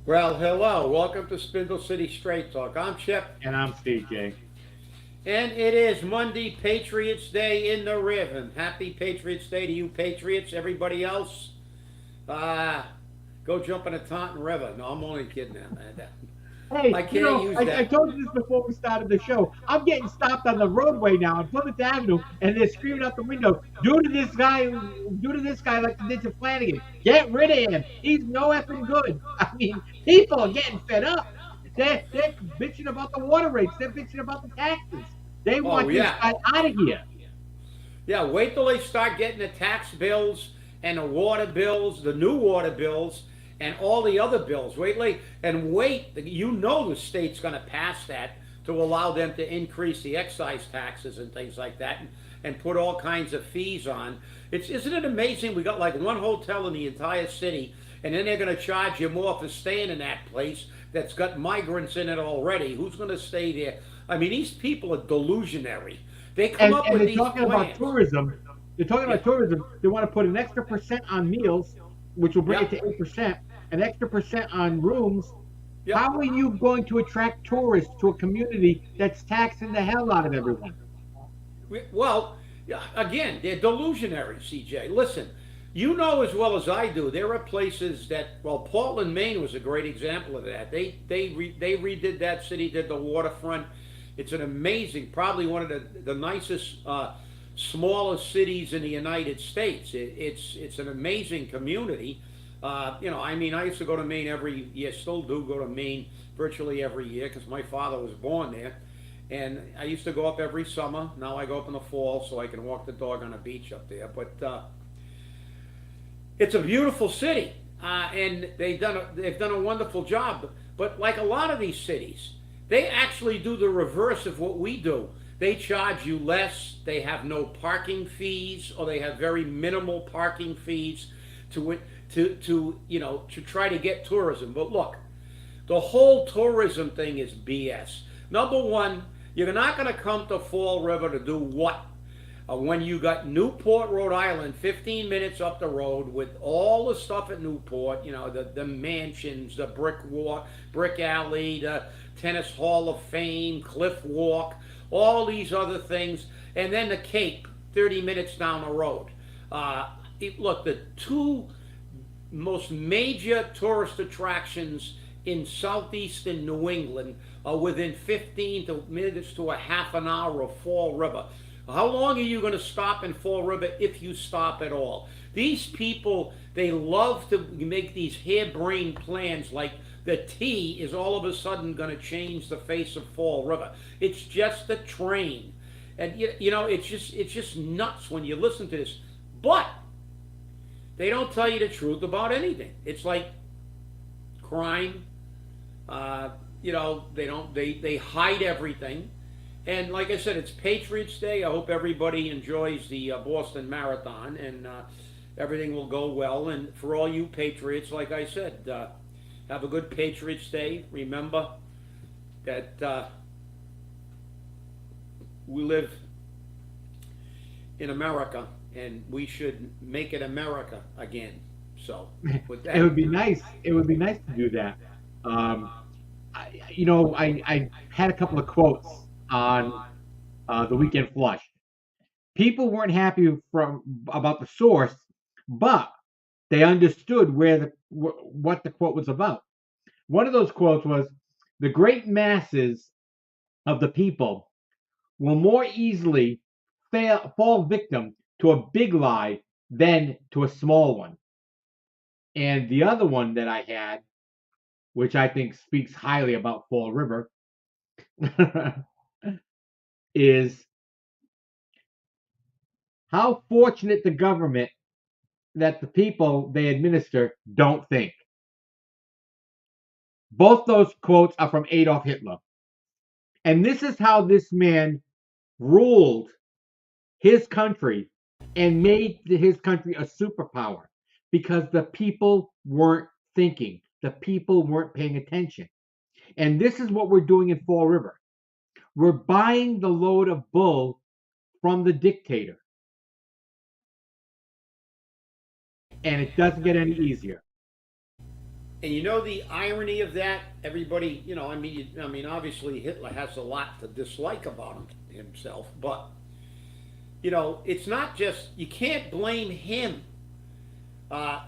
Well, hello. Welcome to Spindle City Straight Talk. I'm Chip, And I'm CJ. and it is Monday, Patriots Day in the River. Happy Patriots Day to you, Patriots. Everybody else, uh, go jump in a Taunton River. No, I'm only kidding. I Hey, can't use I that. told you this before we started the show. I'm getting stopped on the roadway now on Plymouth Avenue, and they're screaming out the window, do to this guy like they did to Flanagan. Get rid of him. He's no effing good. I mean, people are getting fed up. They're bitching about the water rates. They're bitching about the taxes. They Oh, want this yeah. guy out of here. Yeah, wait till they start getting the tax bills and the water bills, the new water bills, and all the other bills. Wait. You know the state's going to pass that to allow them to increase the excise taxes and things like that, and put all kinds of fees on. Isn't it amazing? We got like one hotel in the entire city, and then they're going to charge you more for staying in that place that's got migrants in it already. Who's going to stay there? I mean, these people are delusionary. They come up And with they're these talking about plans. tourism. They're talking Yeah, about tourism. They want to put an extra percent on meals, which will bring yeah, it to 8%, an extra percent on rooms. yeah. How are you going to attract tourists to a community that's taxing the hell out of everyone? Well, yeah, again, they're delusionary, CJ. Listen, you know as well as I do, there are places that, well, Portland, Maine was a great example of that. They redid that city, did the waterfront. It's an amazing, probably one of the nicest, smallest cities in the United States. It's an amazing community. I mean, I used to go to Maine every year, still do go to Maine virtually every year because my father was born there. And I used to go up every summer. Now I go up in the fall so I can walk the dog on a beach up there. But it's a beautiful city, and they've done a wonderful job. But like a lot of these cities, they actually do the reverse of what we do. They charge you less. They have no parking fees, or they have very minimal parking fees to to try to get tourism. But look, the whole tourism thing is BS. Number one, you're not going to come to Fall River to do what? When you got Newport, Rhode Island, 15 minutes up the road with all the stuff at Newport, the mansions, the brick alley, the tennis hall of fame, cliff walk, all these other things, and then the Cape, 30 minutes down the road. Look, the two most major tourist attractions in southeastern New England are within 15 minutes to a half an hour of Fall River. How long are you going to stop in Fall River if you stop at all? These people, they love to make these harebrained plans like the T is all of a sudden going to change the face of Fall River. It's just a train. And it's just nuts when you listen to this. But they don't tell you the truth about anything. It's like crime. They hide everything. And like I said, it's Patriots Day. I hope everybody enjoys the Boston Marathon, and everything will go well. And for all you Patriots, like I said, have a good Patriots Day. Remember that we live in America, and we should make it America again. So, with It that, would be nice. It would be nice to do that. Um, I had a couple of quotes on the weekend flush. People weren't happy from about the source, but they understood what the quote was about. One of those quotes was, "The great masses of the people will more easily fall victim to a big lie than to a small one." And the other one that I had, which I think speaks highly about Fall River, is how fortunate the government that the people they administer don't think. Both those quotes are from Adolf Hitler. And this is how this man ruled his country and made his country a superpower because the people weren't thinking, the people weren't paying attention. And this is what we're doing in Fall River. We're buying the load of bull from the dictator, and it doesn't get any easier. And you know the irony of that? Everybody, obviously Hitler has a lot to dislike about himself, but it's not just, you can't blame him.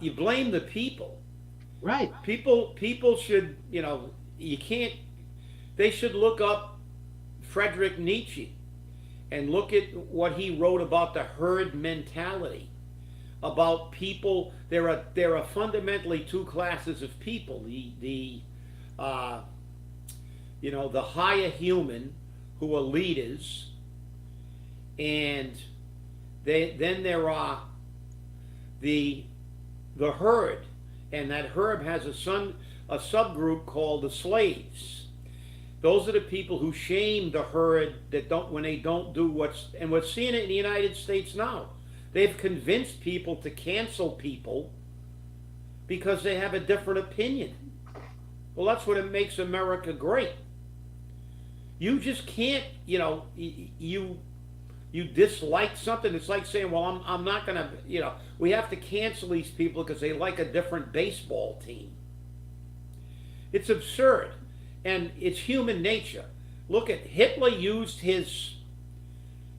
You blame the people. Right. People should, you can't. They should look up Friedrich Nietzsche and look at what he wrote about the herd mentality. About people, there are fundamentally two classes of people: the higher human, who are leaders, and then there are the herd, and that herd has a subgroup called the slaves. Those are the people who shame the herd when they don't do and we're seeing it in the United States now. They've convinced people to cancel people because they have a different opinion. Well, that's what makes America great. You just can't, you dislike something. It's like saying, well, I'm not going to, we have to cancel these people because they like a different baseball team. It's absurd. And it's human nature. Look at Hitler used his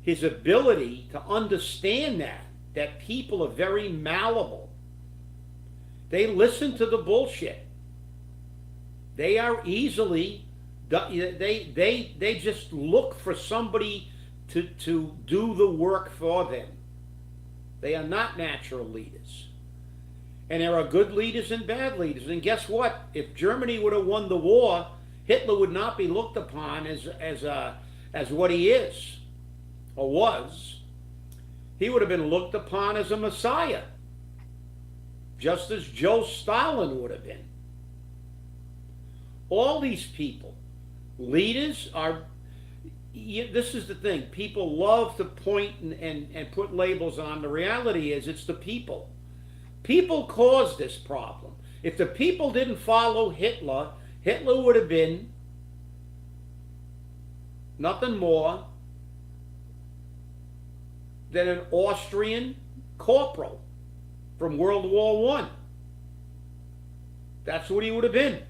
ability to understand that people are very malleable. They listen to the bullshit. They are easily, they just look for somebody to do the work for them. They are not natural leaders. And there are good leaders and bad leaders. And guess what? If Germany would have won the war, Hitler would not be looked upon as what he is or was. He would have been looked upon as a messiah, just as Joe Stalin would have been. All these people, leaders are, this is the thing, people love to point and put labels on. The reality is it's the people. People caused this problem. If the people didn't follow Hitler, Hitler would have been nothing more than an Austrian corporal from World War I. That's what he would have been.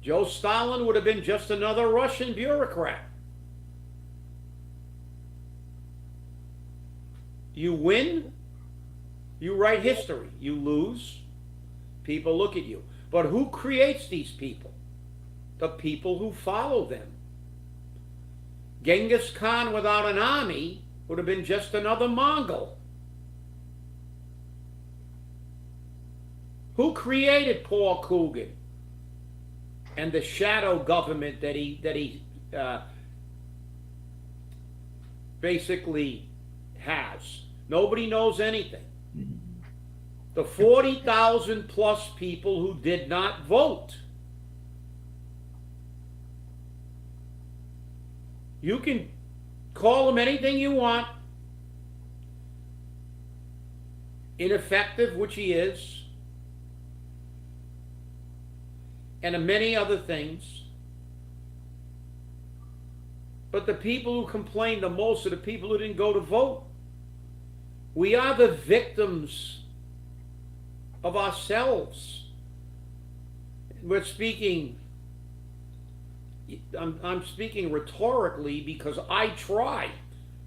Joe Stalin would have been just another Russian bureaucrat. You win, you write history. You lose, people look at you. But who creates these people? The people who follow them. Genghis Khan without an army would have been just another Mongol. Who created Paul Coogan and the shadow government that he basically has? Nobody knows anything. The 40,000 plus people who did not vote. You can call him anything you want. Ineffective, which he is. And many other things. But the people who complain the most are the people who didn't go to vote. We are the victims of ourselves. We're speaking, I'm speaking rhetorically because I try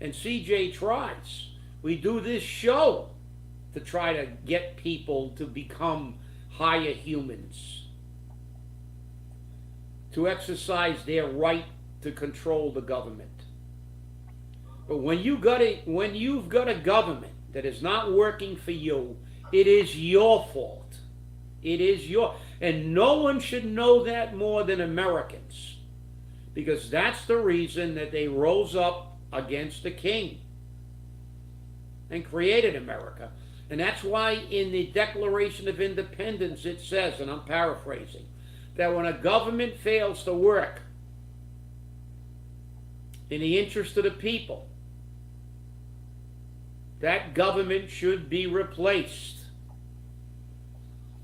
and CJ tries. We do this show to try to get people to become higher humans, to exercise their right to control the government. But when you've got a government that is not working for you, it is your fault. It is and no one should know that more than Americans, because that's the reason that they rose up against the king and created America. And that's why in the Declaration of Independence it says, and I'm paraphrasing, that when a government fails to work in the interest of the people, that government should be replaced.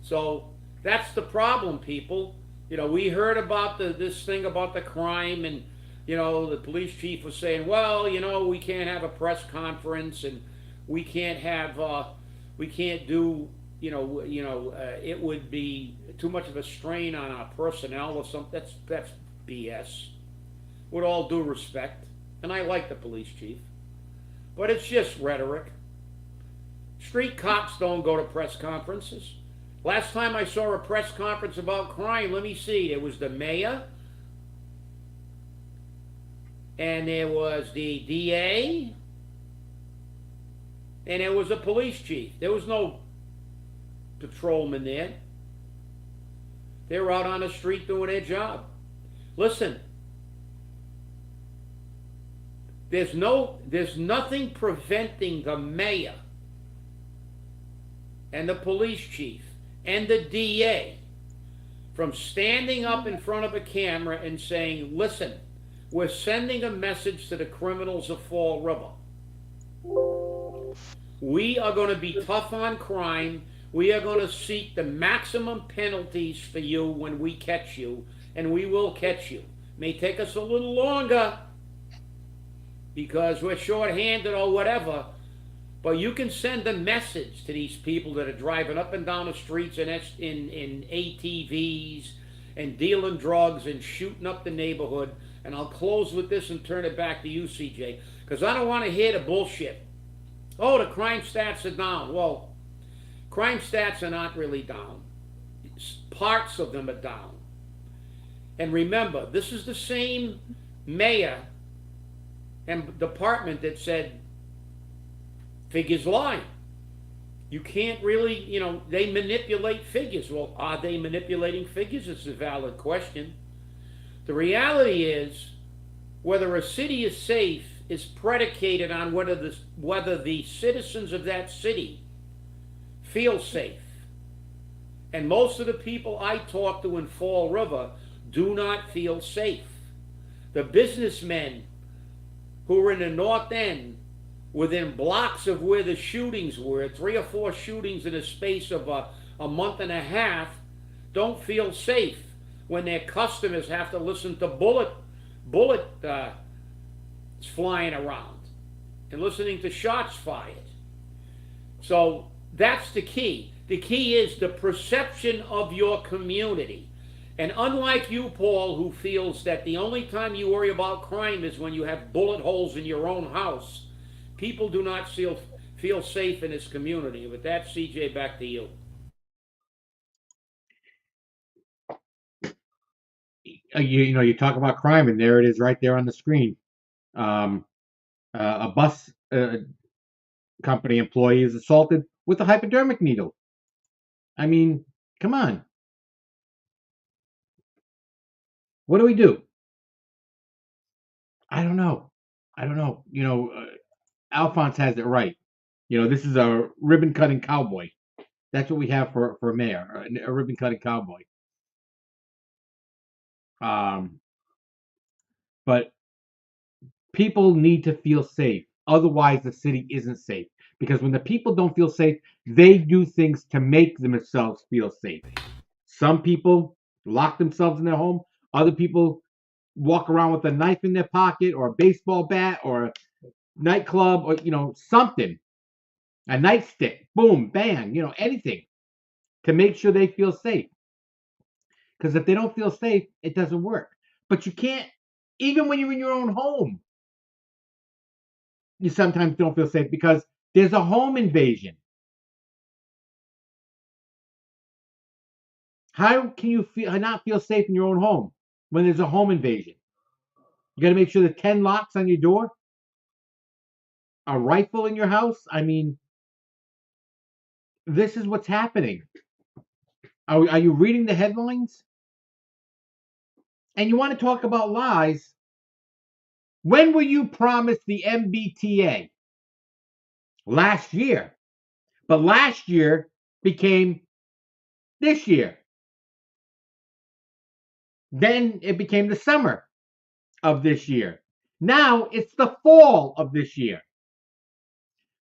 So that's the problem, people. We heard about this thing about the crime, and the police chief was saying, well, we can't have a press conference, and we can't do it would be too much of a strain on our personnel or something. That's BS. With all due respect, and I like the police chief, but it's just rhetoric. Street cops don't go to press conferences. Last time I saw a press conference about crime, let me see, there was the mayor, and there was the DA, and there was a police chief. There was no patrolman there. They were out on the street doing their job. Listen, there's nothing preventing the mayor and the police chief and the DA from standing up in front of a camera and saying, listen, we're sending a message to the criminals of Fall River. We are going to be tough on crime. We are going to seek the maximum penalties for you when we catch you, and we will catch you. It may take us a little longer because we're short-handed or whatever, but you can send a message to these people that are driving up and down the streets in ATVs and dealing drugs and shooting up the neighborhood. And I'll close with this and turn it back to you, CJ, because I don't want to hear the bullshit. Oh, the crime stats are down. Well, crime stats are not really down. Parts of them are down. And remember, this is the same mayor and department that said figures lie. You can't really, they manipulate figures. Well, are they manipulating figures? It's a valid question. The reality is, whether a city is safe is predicated on whether the citizens of that city feel safe. And most of the people I talk to in Fall River do not feel safe. The businessmen who are in the North End, within blocks of where the shootings were, 3 or 4 shootings in a space of a month and a half, don't feel safe when their customers have to listen to bullets flying around and listening to shots fired. So that's the key. The key is the perception of your community. And unlike you, Paul, who feels that the only time you worry about crime is when you have bullet holes in your own house, people do not feel safe in this community. With that, CJ, back to you. You talk about crime, and there it is right there on the screen. A bus company employee is assaulted with a hypodermic needle. I mean, come on. What do we do? I don't know. Alphonse has it right. This is a ribbon cutting cowboy. That's what we have for mayor, a ribbon cutting cowboy. But people need to feel safe. Otherwise, the city isn't safe. Because when the people don't feel safe, they do things to make themselves feel safe. Some people lock themselves in their home. Other people walk around with a knife in their pocket or a baseball bat or a nightclub or, something. A nightstick. Boom, bang, anything to make sure they feel safe. Because if they don't feel safe, it doesn't work. But you can't, even when you're in your own home, you sometimes don't feel safe because there's a home invasion. How can you not feel safe in your own home when there's a home invasion? You got to make sure the 10 locks on your door, a rifle in your house. I mean, this is what's happening. Are you reading the headlines? And you want to talk about lies? When were you promised the MBTA? Last year. But last year became this year. Then it became the summer of this year. Now it's the fall of this year.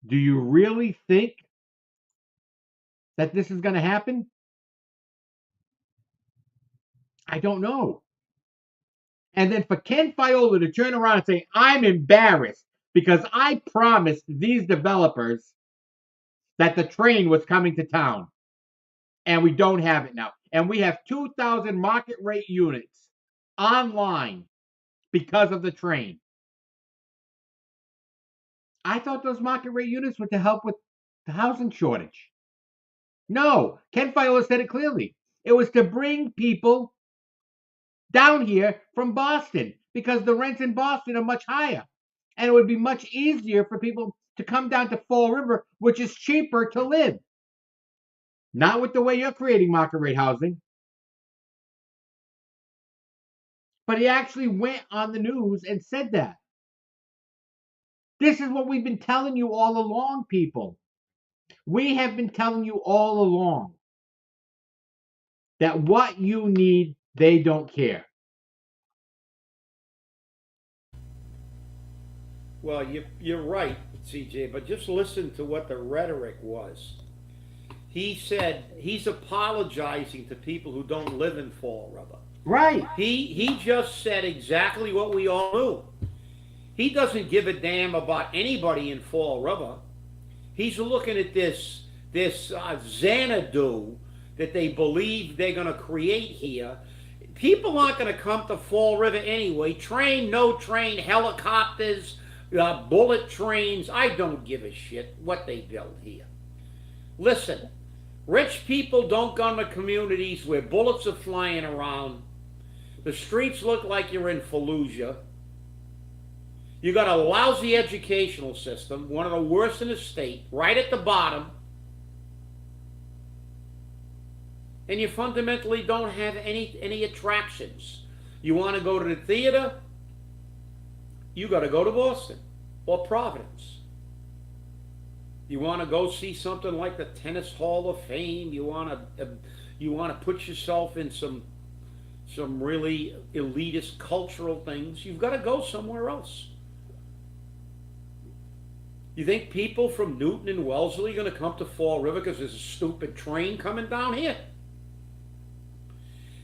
Do you really think that this is going to happen? I don't know. And then for Ken Fiola to turn around and say, I'm embarrassed because I promised these developers that the train was coming to town. and we don't have it now. And we have 2,000 market rate units online because of the train. I thought those market rate units were to help with the housing shortage. No, Ken Fiola said it clearly. It was to bring people down here from Boston because the rents in Boston are much higher. And it would be much easier for people to come down to Fall River, which is cheaper to live. Not with the way you're creating market rate housing. But he actually went on the news and said that. This is what we've been telling you all along, people. We have been telling you all along that what you need, they don't care. Well, you're right, CJ, but just listen to what the rhetoric was. He said he's apologizing to people who don't live in Fall River. Right. He just said exactly what we all knew. He doesn't give a damn about anybody in Fall River. He's looking at this Xanadu that they believe they're going to create here. People aren't going to come to Fall River anyway. Train, no train, helicopters, bullet trains. I don't give a shit what they build here. Listen, rich people don't go to communities where bullets are flying around. The streets look like you're in Fallujah. You got a lousy educational system, one of the worst in the state, right at the bottom. And you fundamentally don't have any attractions. You want to go to the theater? You got to go to Boston or Providence. You want to go see something like the Tennis Hall of Fame? You want to put yourself in some really elitist cultural things? You've got to go somewhere else. You think people from Newton and Wellesley are going to come to Fall River because there's a stupid train coming down here?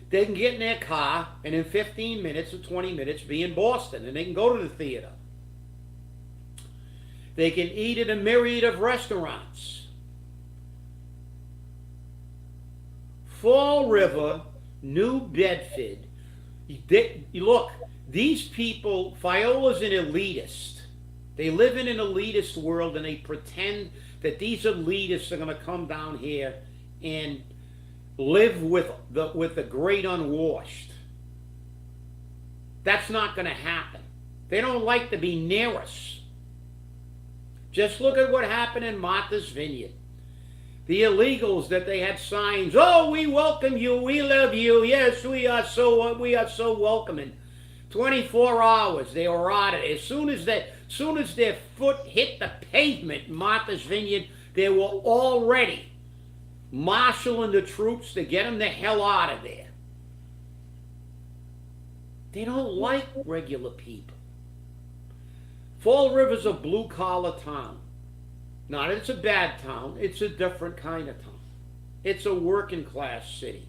They can get in their car and in 15 minutes or 20 minutes be in Boston, and they can go to the theater. They can eat at a myriad of restaurants. Fall River, New Bedford, look, these people, Fiola's an elitist. They live in an elitist world, and they pretend that these elitists are going to come down here and live with the great unwashed. That's not going to happen. They don't like to be near us. Just look at what happened in Martha's Vineyard. The illegals that they had signs, "Oh, we welcome you, we love you, yes, we are so welcoming." 24 hours they were out of it. As soon as their foot hit the pavement in Martha's Vineyard, they were already marshaling the troops to get them the hell out of there. They don't like regular people. Fall River's a blue-collar town. Not that it's a bad town, it's a different kind of town. It's a working-class city.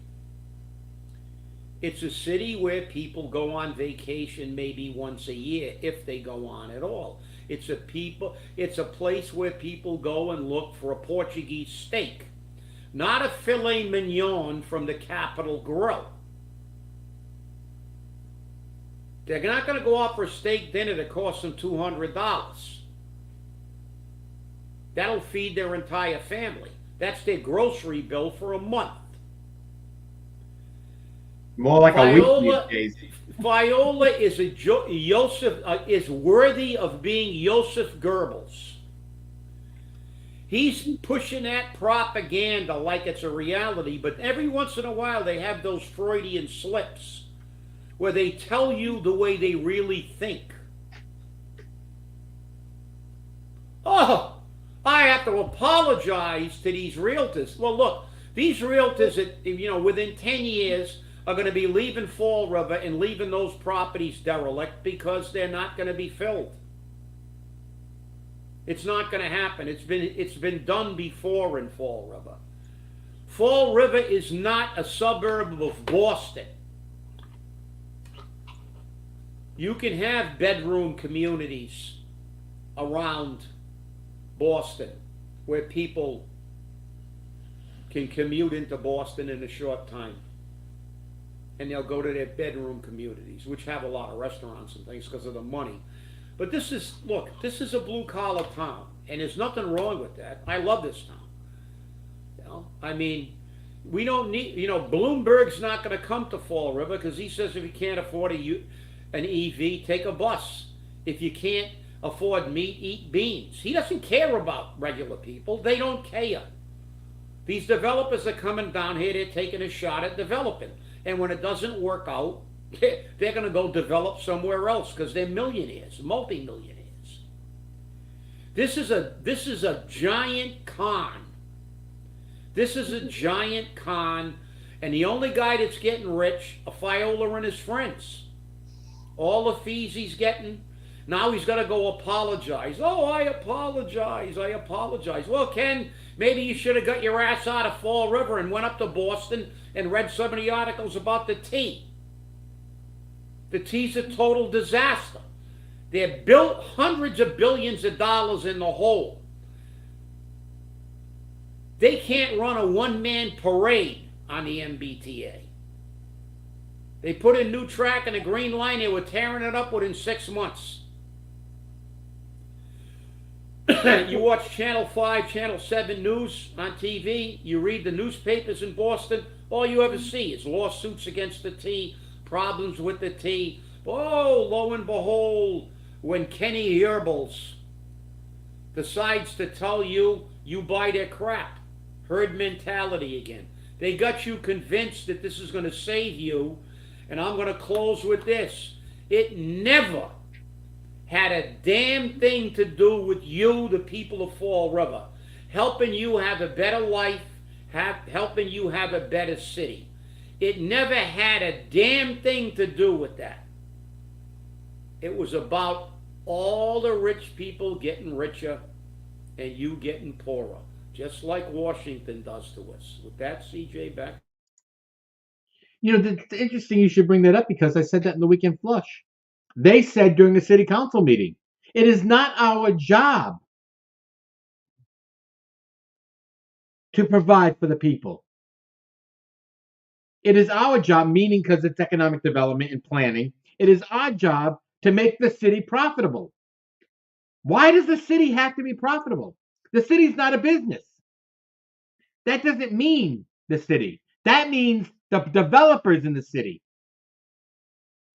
It's a city where people go on vacation maybe once a year, if they go on at all. It's a place where people go and look for a Portuguese steak, not a filet mignon from the Capitol Grill. They're not going to go out for a steak dinner that costs them $200. That'll feed their entire family. That's their grocery bill for a month. More like a week these days. Fiola is worthy of being Joseph Goebbels. He's pushing that propaganda like it's a reality, but every once in a while they have those Freudian slips where they tell you the way they really think. Oh, I have to apologize to these realtors. Well, look, these realtors that, within 10 years are going to be leaving Fall River and leaving those properties derelict because they're not going to be filled. It's not going to happen. It's been done before in Fall River. Fall River is not a suburb of Boston. You can have bedroom communities around Boston where people can commute into Boston in a short time. And they'll go to their bedroom communities, which have a lot of restaurants and things because of the money. But look, this is a blue collar town, and there's nothing wrong with that. I love this town. You know, I mean, we don't need, Bloomberg's not going to come to Fall River because he says if you can't afford an EV, take a bus. If you can't afford meat, eat beans. He doesn't care about regular people. They don't care. These developers are coming down here, they're taking a shot at developing. And when it doesn't work out, they're going to go develop somewhere else because they're millionaires, multimillionaires. This is a giant con. This is a giant con, and the only guy that's getting rich are Fiola and his friends. All the fees he's getting, now he's got to go apologize. Oh, I apologize. Well, Ken, maybe you should have got your ass out of Fall River and went up to Boston and read some of the articles about the tea. The tea's a total disaster. They're built hundreds of billions of dollars in the hole. They can't run a one-man parade on the MBTA. They put in new track and a green line. They were tearing it up within 6 months. You watch Channel 5, Channel 7 news on TV. You read the newspapers in Boston. All you ever see is lawsuits against the T, problems with the T. Oh, lo and behold, when Kenny Earbles decides to tell you, you buy their crap. Herd mentality again. They got you convinced that this is going to save you. And I'm going to close with this. It never had a damn thing to do with you, the people of Fall River, helping you have a better life, helping you have a better city. It never had a damn thing to do with that. It was about all the rich people getting richer and you getting poorer, just like Washington does to us. With that, CJ, back. It's interesting you should bring that up because I said that in the weekend flush. They said during the city council meeting, it is not our job to provide for the people. It is our job, meaning because it's economic development and planning, it is our job to make the city profitable. Why does the city have to be profitable? The city's not a business. That doesn't mean the city. That means the developers in the city.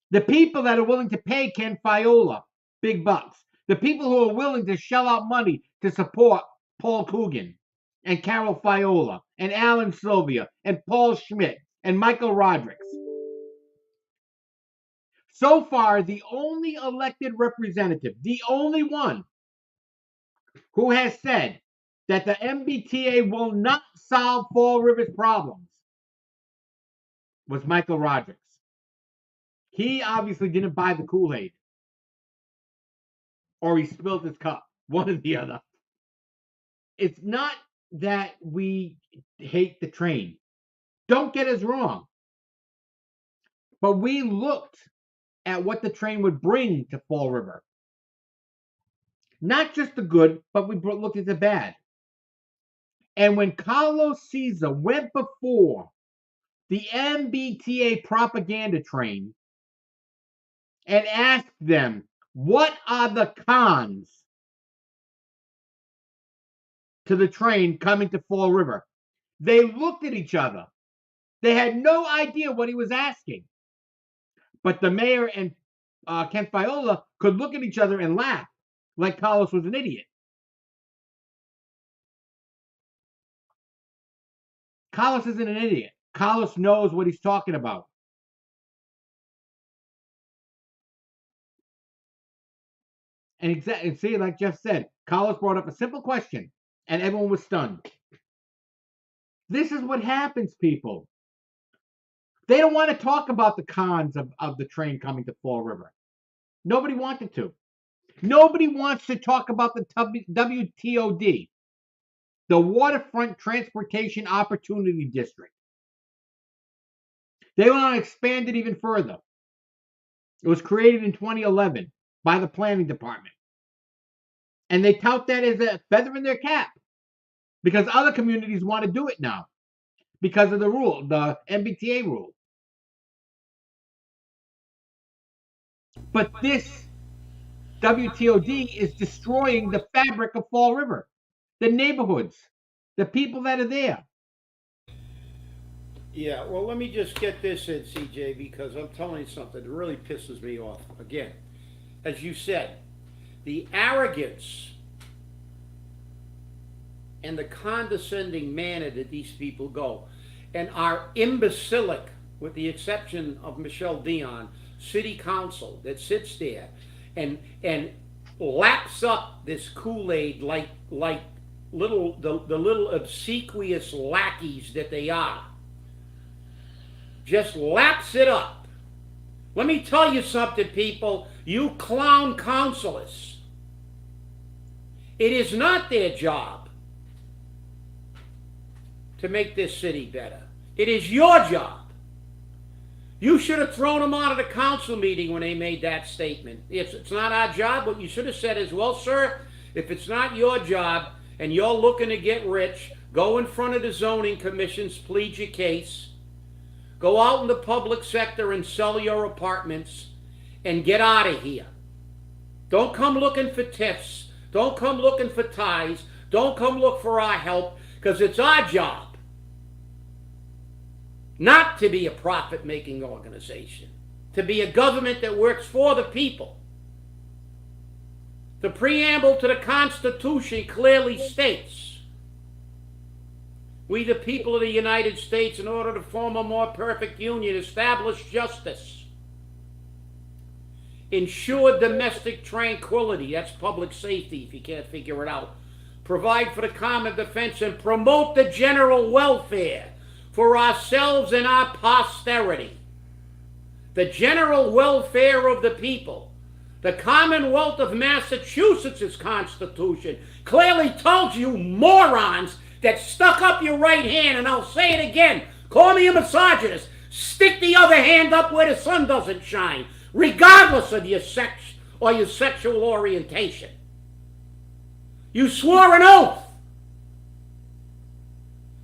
The people that are willing to pay Ken Fiola big bucks. The people who are willing to shell out money to support Paul Coogan and Carol Fiola and Alan Sylvia and Paul Schmidt and Michael Rodrigues. So far, the only elected representative, the only one who has said that the MBTA will not solve Fall River's problems was Michael Rodrigues. He obviously didn't buy the Kool-Aid. Or he spilled his cup. One or the other. It's not that we hate the train. Don't get us wrong. But we looked at what the train would bring to Fall River. Not just the good, but we looked at the bad. And when Carlos Caesar went before the MBTA propaganda train and asked them, what are the cons to the train coming to Fall River? They looked at each other. They had no idea what he was asking. But the mayor and Ken Fiola could look at each other and laugh like Carlos was an idiot. Carlos isn't an idiot. Carlos knows what he's talking about. And see, like Jeff said, Carlos brought up a simple question, and everyone was stunned. This is what happens, people. They don't want to talk about the cons of the train coming to Fall River. Nobody wanted to. Nobody wants to talk about the WTOD, the Waterfront Transportation Opportunity District. They want to expand it even further. It was created in 2011 by the planning department. And they tout that as a feather in their cap because other communities want to do it now. because of the rule, the MBTA rule. But this WTOD is destroying the fabric of Fall River, the neighborhoods, the people that are there. Yeah, well, let me just get this in, CJ, because I'm telling you something that really pisses me off. Again, as you said, the arrogance and the condescending manner that these people go, and our imbecilic, with the exception of Michelle Dion, city council that sits there and laps up this Kool-Aid like the little obsequious lackeys that they are. Just laps it up. Let me tell you something, people, you clown councilors. It is not their job to make this city better. It is your job. You should have thrown them out of the council meeting when they made that statement. It's not our job. What you should have said is, well, sir, if it's not your job and you're looking to get rich, go in front of the zoning commissions, plead your case. Go out in the public sector and sell your apartments and get out of here. Don't come looking for tips. Don't come looking for ties. Don't come look for our help, because it's our job not to be a profit-making organization, to be a government that works for the people. The preamble to the Constitution clearly states, we the people of the United States, in order to form a more perfect union, establish justice, ensure domestic tranquility, that's public safety if you can't figure it out, provide for the common defense, and promote the general welfare for ourselves and our posterity. The general welfare of the people. The Commonwealth of Massachusetts' Constitution clearly tells you morons that stuck up your right hand, and I'll say it again, call me a misogynist, stick the other hand up where the sun doesn't shine, regardless of your sex or your sexual orientation. You swore an oath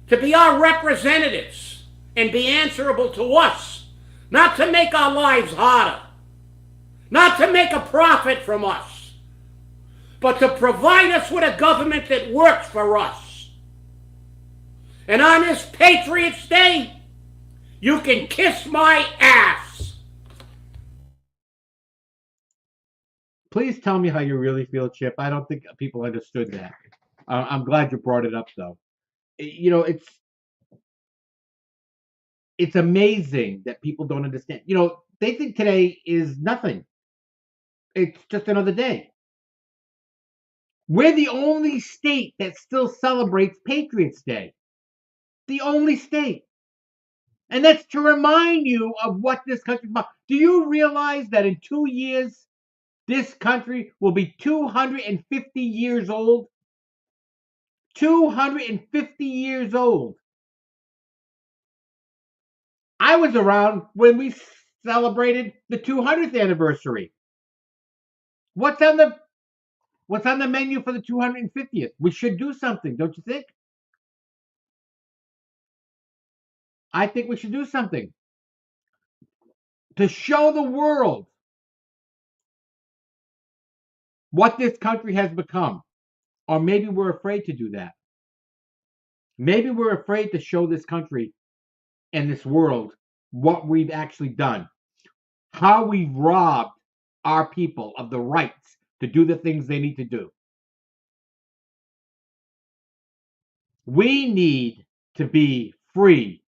to be our representatives and be answerable to us, not to make our lives harder, not to make a profit from us, but to provide us with a government that works for us. And on this Patriots Day, you can kiss my ass. Please tell me how you really feel, Chip. I don't think people understood that. I'm glad you brought it up, though. You know, it's amazing that people don't understand. You know, they think today is nothing. It's just another day. We're the only state that still celebrates Patriots Day. The only state. And that's to remind you of what this country's about. Do you realize that in 2 years, this country will be 250 years old? 250 years old. I was around when we celebrated the 200th anniversary. What's on the menu for the 250th? We should do something, don't you think? I think we should do something to show the world what this country has become. Or maybe we're afraid to do that. Maybe we're afraid to show this country and this world what we've actually done. How we've robbed our people of the rights to do the things they need to do. We need to be free.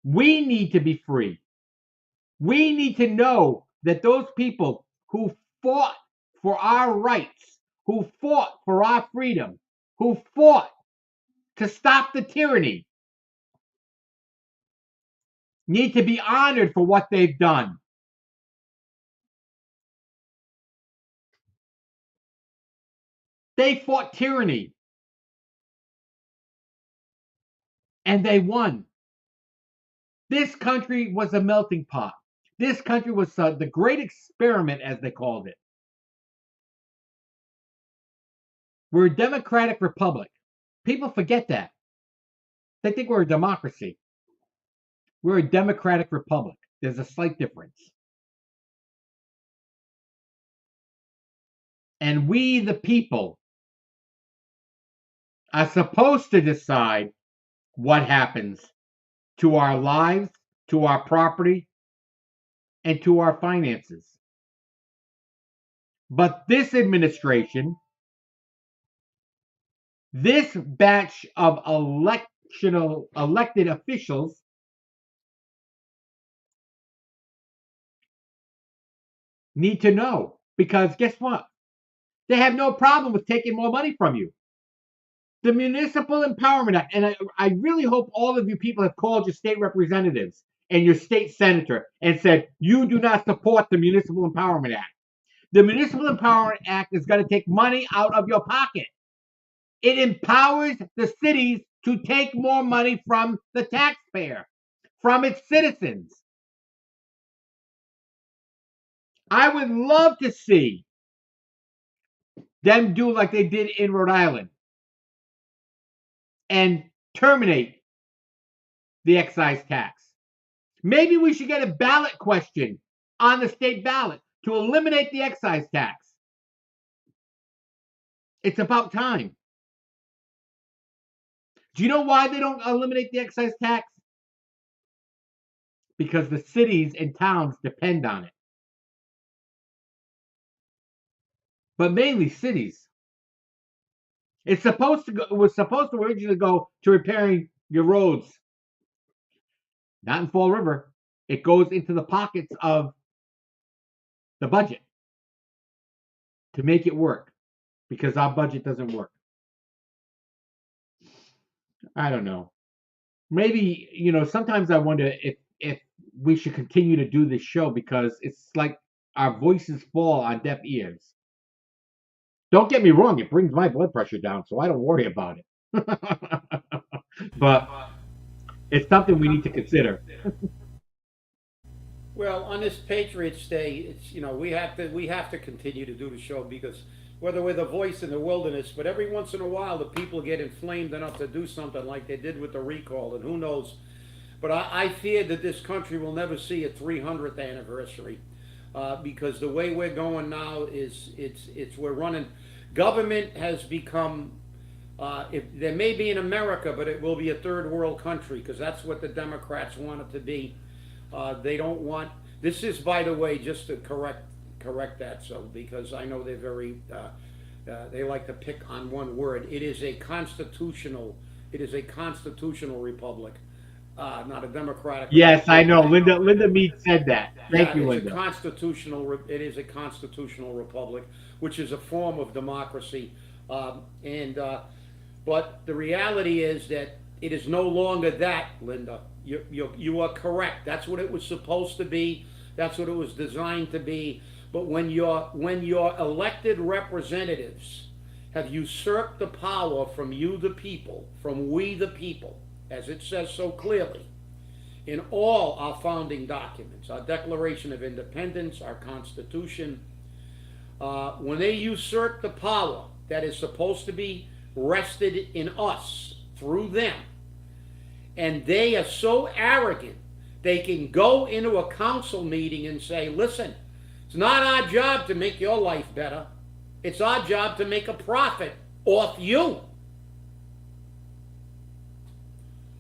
We need to be free. We need to know that those people who fought for our rights, who fought for our freedom, who fought to stop the tyranny, need to be honored for what they've done. They fought tyranny. And they won. This country was a melting pot. This country was the great experiment, as they called it. We're a democratic republic. People forget that. They think we're a democracy. We're a democratic republic. There's a slight difference. And we, the people, are supposed to decide what happens to our lives, to our property, and to our finances. But this administration, this batch of elected officials need to know, because guess what? They have no problem with taking more money from you. The Municipal Empowerment Act, and I really hope all of you people have called your state representatives and your state senator and said, you do not support the Municipal Empowerment Act. The Municipal Empowerment Act is going to take money out of your pocket. It empowers the cities to take more money from the taxpayer, from its citizens. I would love to see them do like they did in Rhode Island and terminate the excise tax. Maybe we should get a ballot question on the state ballot to eliminate the excise tax. It's about time. Do you know why they don't eliminate the excise tax? Because the cities and towns depend on it. But mainly cities. It was supposed to originally go to repairing your roads. Not in Fall River. It goes into the pockets of the budget to make it work, because our budget doesn't work. I don't know. Maybe, sometimes I wonder if we should continue to do this show, because it's like our voices fall on deaf ears. Don't get me wrong, it brings my blood pressure down, so I don't worry about it. But it's something we need to consider. Well, on this Patriots Day, it's we have to continue to do the show, because whether we're the voice in the wilderness, but every once in a while the people get inflamed enough to do something like they did with the recall, and who knows. But I fear that this country will never see a 300th anniversary, because the way we're going now is we're running. Government has become. There may be in America, but it will be a third world country, because that's what the Democrats want it to be. They don't want. This is, by the way, just to correct that, so because I know they're very. They like to pick on one word. It is a constitutional republic. Not a democratic. Yes, I know. Linda Mead said that. Thank you, Linda. It is a constitutional republic, which is a form of democracy, but the reality is that it is no longer that, Linda. You are correct. That's what it was supposed to be. That's what it was designed to be. But when your elected representatives have usurped the power from you, the people, from we, the people, as it says so clearly in all our founding documents, our Declaration of Independence, our Constitution, when they usurp the power that is supposed to be rested in us through them, and they are so arrogant, they can go into a council meeting and say, listen, it's not our job to make your life better. It's our job to make a profit off you.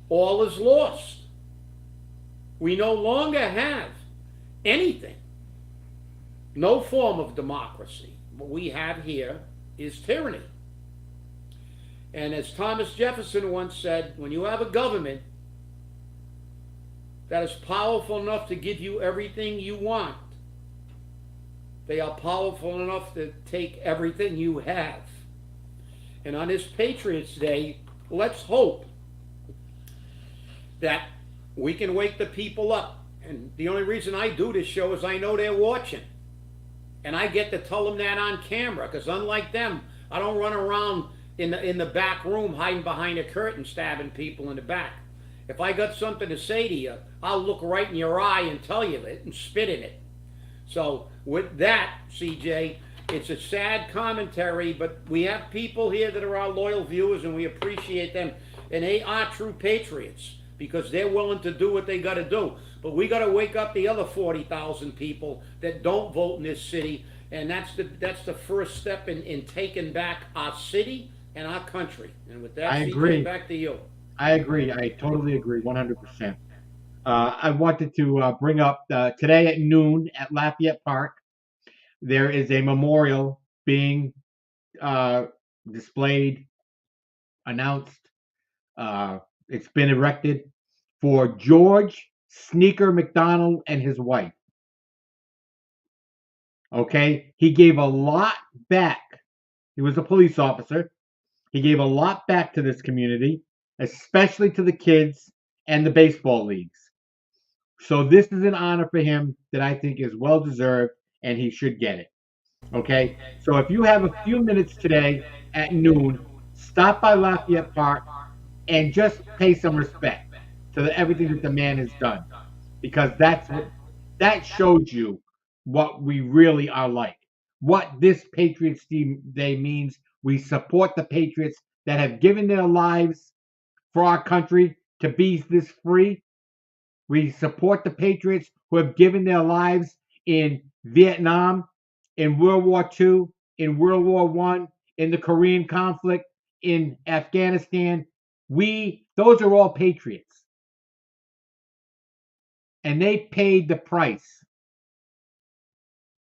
All is lost. We no longer have anything. No form of democracy. What we have here is tyranny. And as Thomas Jefferson once said, when you have a government that is powerful enough to give you everything you want, they are powerful enough to take everything you have. And on this Patriots Day, let's hope that we can wake the people up. And the only reason I do this show is I know they're watching. And I get to tell them that on camera, because unlike them, I don't run around in the back room hiding behind a curtain stabbing people in the back. If I got something to say to you, I'll look right in your eye and tell you it and spit in it. So with that, CJ, it's a sad commentary, but we have people here that are our loyal viewers, and we appreciate them. and they are true patriots because they're willing to do what they got to do. But we got to wake up the other 40,000 people that don't vote in this city, and that's the first step in taking back our city and our country. And with that, I CJ, agree. back to you. I agree. I totally agree, 100%. I wanted to bring up today at noon at Lafayette Park, there is a memorial being uh, displayed, announced. Uh, it's been erected for George Sneaker McDonald and his wife. Okay, he gave a lot back. He was a police officer. He gave a lot back to this community, especially to the kids and the baseball leagues. So this is an honor for him that I think is well deserved, and he should get it. Okay, so if you have a few minutes today at noon, stop by Lafayette Park and just pay some respect to everything that the man has done, because that shows you what we really are like. What this Patriots Day means. We support the Patriots that have given their lives for our country to be this free. We support the Patriots who have given their lives in Vietnam, in World War II, in World War I, in the Korean conflict, in Afghanistan. Those are all patriots. And they paid the price.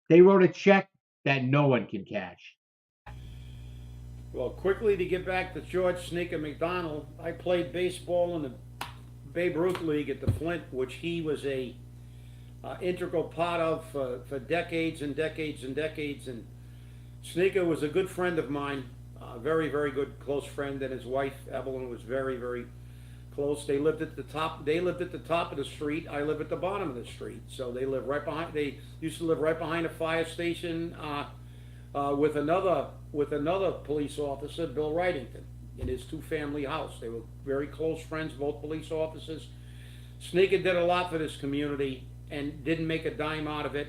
They wrote a check that no one can cash. Well, quickly to get back to George Sneaker McDonald, I played baseball in the Babe Ruth League at the Flint, which he was a integral part of for decades and decades and decades. And Sneaker was a good friend of mine, very, very good close friend, and his wife Evelyn was very, very close. They lived at the top. They lived at the top of the street. I live at the bottom of the street. So they lived right behind. They used to live right behind a fire station with another police officer, Bill Wrightington, in his two-family house. They were very close friends, both police officers. Sneaker did a lot for this community and didn't make a dime out of it.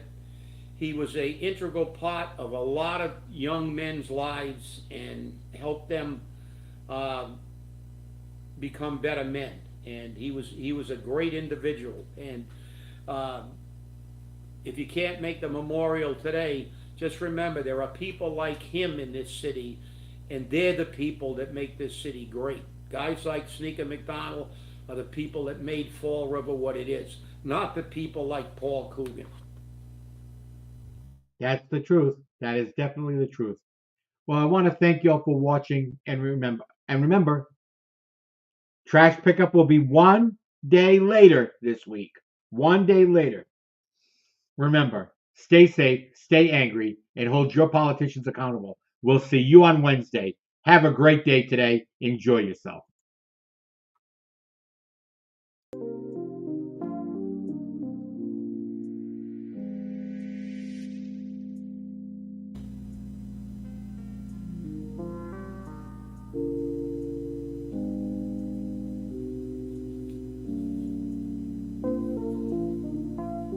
He was a integral part of a lot of young men's lives and helped them become better men. And he was a great individual. And if you can't make the memorial today, just remember there are people like him in this city, and they're the people that make this city great. Guys like Sneaker McDonald are the people that made Fall River what it is, not the people like Paul Coogan. That's the truth. That is definitely the truth. Well, I want to thank you all for watching, and remember, trash pickup will be 1 day later this week. 1 day later. Remember, stay safe, stay angry, and hold your politicians accountable. We'll see you on Wednesday. Have a great day today. Enjoy yourself.